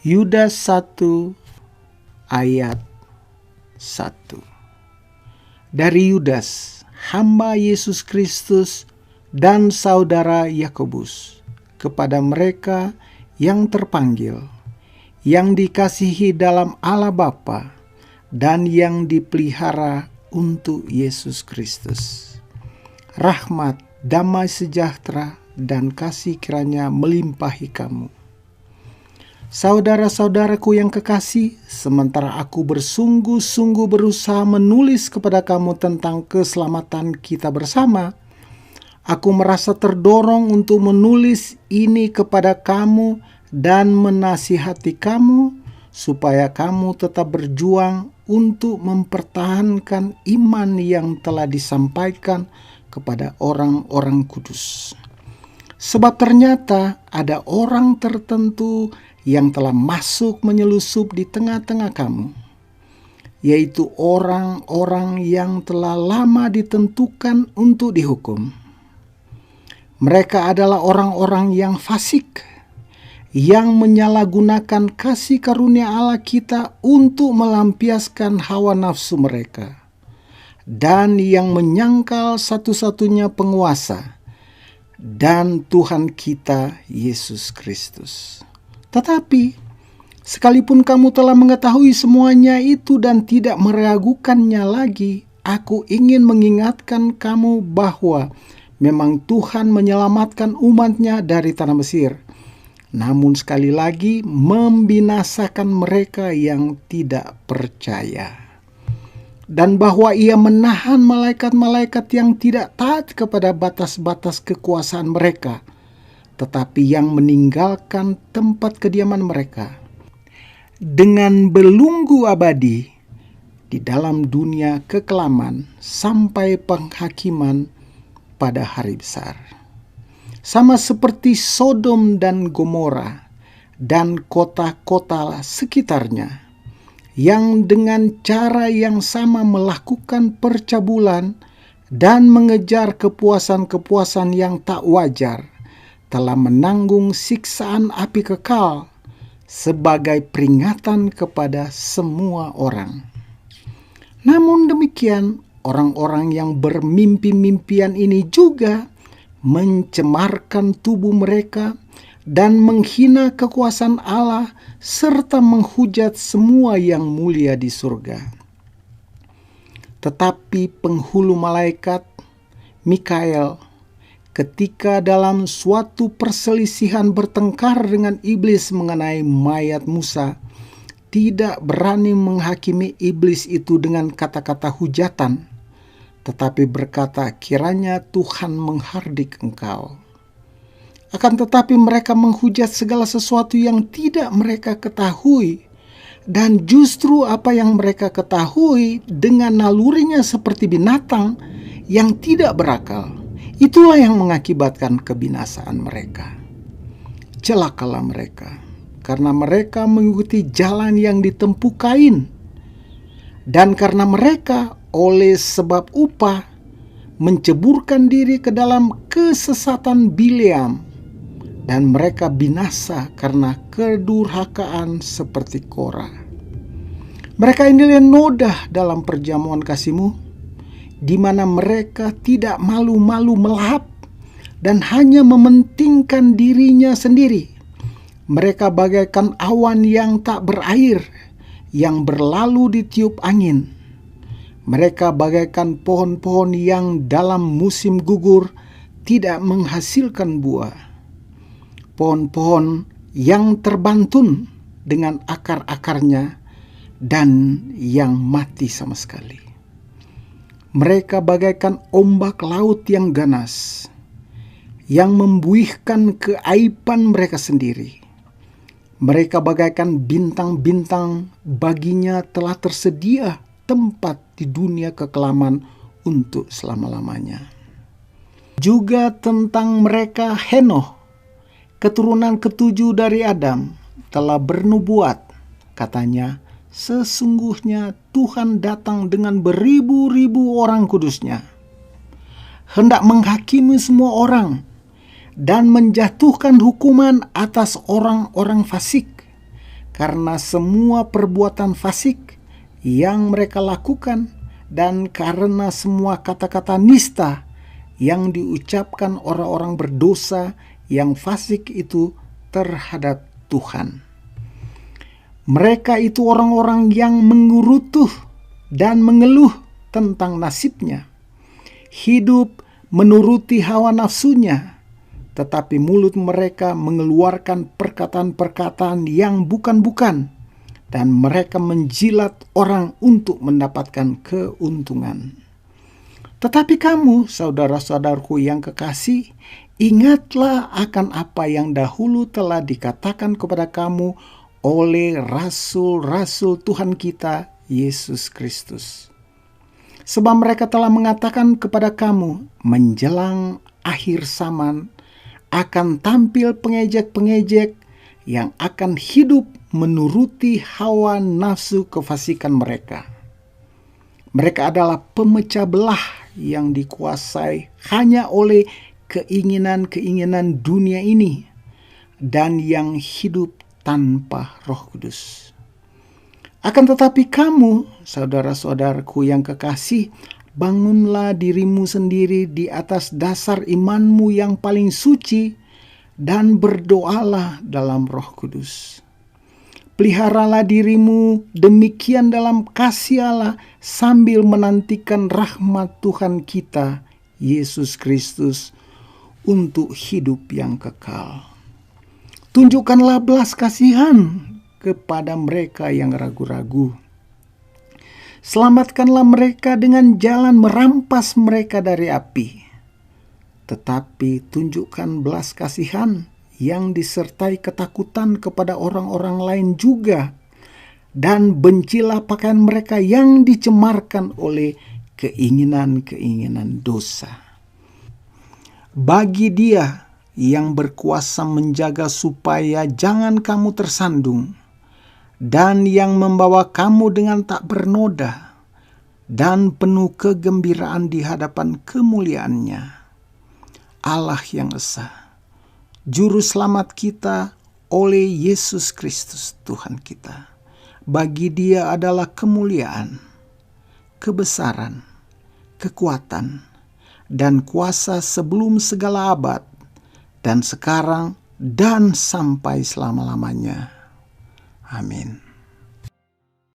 Yudas 1 ayat 1. Dari Yudas, hamba Yesus Kristus dan saudara Yakobus, kepada mereka yang terpanggil, yang dikasihi dalam Allah Bapa, dan yang dipelihara untuk Yesus Kristus. Rahmat, damai sejahtera, dan kasih kiranya melimpahi kamu. Saudara-saudaraku yang kekasih, sementara aku bersungguh-sungguh berusaha menulis kepada kamu tentang keselamatan kita bersama, aku merasa terdorong untuk menulis ini kepada kamu dan menasihati kamu supaya kamu tetap berjuang untuk mempertahankan iman yang telah disampaikan kepada orang-orang kudus. Sebab ternyata ada orang tertentu yang telah masuk menyelusup di tengah-tengah kamu, yaitu orang-orang yang telah lama ditentukan untuk dihukum. Mereka adalah orang-orang yang fasik, yang menyalahgunakan kasih karunia Allah kita untuk melampiaskan hawa nafsu mereka, dan yang menyangkal satu-satunya penguasa dan Tuhan kita Yesus Kristus. Tetapi, sekalipun kamu telah mengetahui semuanya itu dan tidak meragukannya lagi, aku ingin mengingatkan kamu bahwa memang Tuhan menyelamatkan umat-Nya dari tanah Mesir, namun sekali lagi membinasakan mereka yang tidak percaya. Dan bahwa Ia menahan malaikat-malaikat yang tidak taat kepada batas-batas kekuasaan mereka, tetapi yang meninggalkan tempat kediaman mereka, dengan belunggu abadi di dalam dunia kekelaman sampai penghakiman pada hari besar. Sama seperti Sodom dan Gomora dan kota-kota sekitarnya, yang dengan cara yang sama melakukan percabulan dan mengejar kepuasan-kepuasan yang tak wajar, telah menanggung siksaan api kekal sebagai peringatan kepada semua orang. Namun demikian, orang-orang yang bermimpi-mimpian ini juga mencemarkan tubuh mereka dan menghina kekuasaan Allah serta menghujat semua yang mulia di surga. Tetapi penghulu malaikat Mikael, ketika dalam suatu perselisihan bertengkar dengan iblis mengenai mayat Musa, tidak berani menghakimi iblis itu dengan kata-kata hujatan, tetapi berkata, kiranya Tuhan menghardik engkau. Akan tetapi mereka menghujat segala sesuatu yang tidak mereka ketahui, dan justru apa yang mereka ketahui dengan nalurinya seperti binatang yang tidak berakal, itulah yang mengakibatkan kebinasaan mereka. Celakalah mereka, karena mereka mengikuti jalan yang ditempuh Kain, dan karena mereka oleh sebab upah menceburkan diri ke dalam kesesatan Bileam, dan mereka binasa karena kedurhakaan seperti Korah. Mereka inilah noda dalam perjamuan kasih-Mu, di mana mereka tidak malu-malu melahap dan hanya mementingkan dirinya sendiri. Mereka bagaikan awan yang tak berair, yang berlalu ditiup angin. Mereka bagaikan pohon-pohon yang dalam musim gugur tidak menghasilkan buah. Pohon-pohon yang terbantun dengan akar-akarnya dan yang mati sama sekali. Mereka bagaikan ombak laut yang ganas, yang membuihkan keaiban mereka sendiri. Mereka bagaikan bintang-bintang, baginya telah tersedia tempat di dunia kekelaman untuk selama-lamanya. Juga tentang mereka Henoh, keturunan ketujuh dari Adam, telah bernubuat, katanya, sesungguhnya Tuhan datang dengan beribu-ribu orang kudusnya, hendak menghakimi semua orang dan menjatuhkan hukuman atas orang-orang fasik, karena semua perbuatan fasik yang mereka lakukan dan karena semua kata-kata nista yang diucapkan orang-orang berdosa yang fasik itu terhadap Tuhan. Mereka itu orang-orang yang mengurutuh dan mengeluh tentang nasibnya, hidup menuruti hawa nafsunya, tetapi mulut mereka mengeluarkan perkataan-perkataan yang bukan-bukan, dan mereka menjilat orang untuk mendapatkan keuntungan. Tetapi kamu, saudara-saudaraku yang kekasih, ingatlah akan apa yang dahulu telah dikatakan kepada kamu oleh rasul-rasul Tuhan kita, Yesus Kristus. Sebab mereka telah mengatakan kepada kamu, menjelang akhir zaman akan tampil pengejek-pengejek yang akan hidup menuruti hawa nafsu kefasikan mereka. Mereka adalah pemecah belah yang dikuasai hanya oleh keinginan-keinginan dunia ini dan yang hidup tanpa Roh Kudus. Akan tetapi kamu, saudara-saudaraku yang kekasih, bangunlah dirimu sendiri di atas dasar imanmu yang paling suci dan berdoalah dalam Roh Kudus. Peliharalah dirimu demikian dalam kasih Allah sambil menantikan rahmat Tuhan kita, Yesus Kristus, untuk hidup yang kekal. Tunjukkanlah belas kasihan kepada mereka yang ragu-ragu. Selamatkanlah mereka dengan jalan merampas mereka dari api. Tetapi tunjukkan belas kasihan yang disertai ketakutan kepada orang-orang lain juga. Dan bencilah pakaian mereka yang dicemarkan oleh keinginan-keinginan dosa. Bagi Dia yang berkuasa menjaga supaya jangan kamu tersandung, dan yang membawa kamu dengan tak bernoda dan penuh kegembiraan di hadapan kemuliaannya, Allah yang esa, Juru Selamat kita oleh Yesus Kristus Tuhan kita. Bagi Dia adalah kemuliaan, kebesaran, kekuatan, dan kuasa sebelum segala abad, dan sekarang dan sampai selama-lamanya. Amin.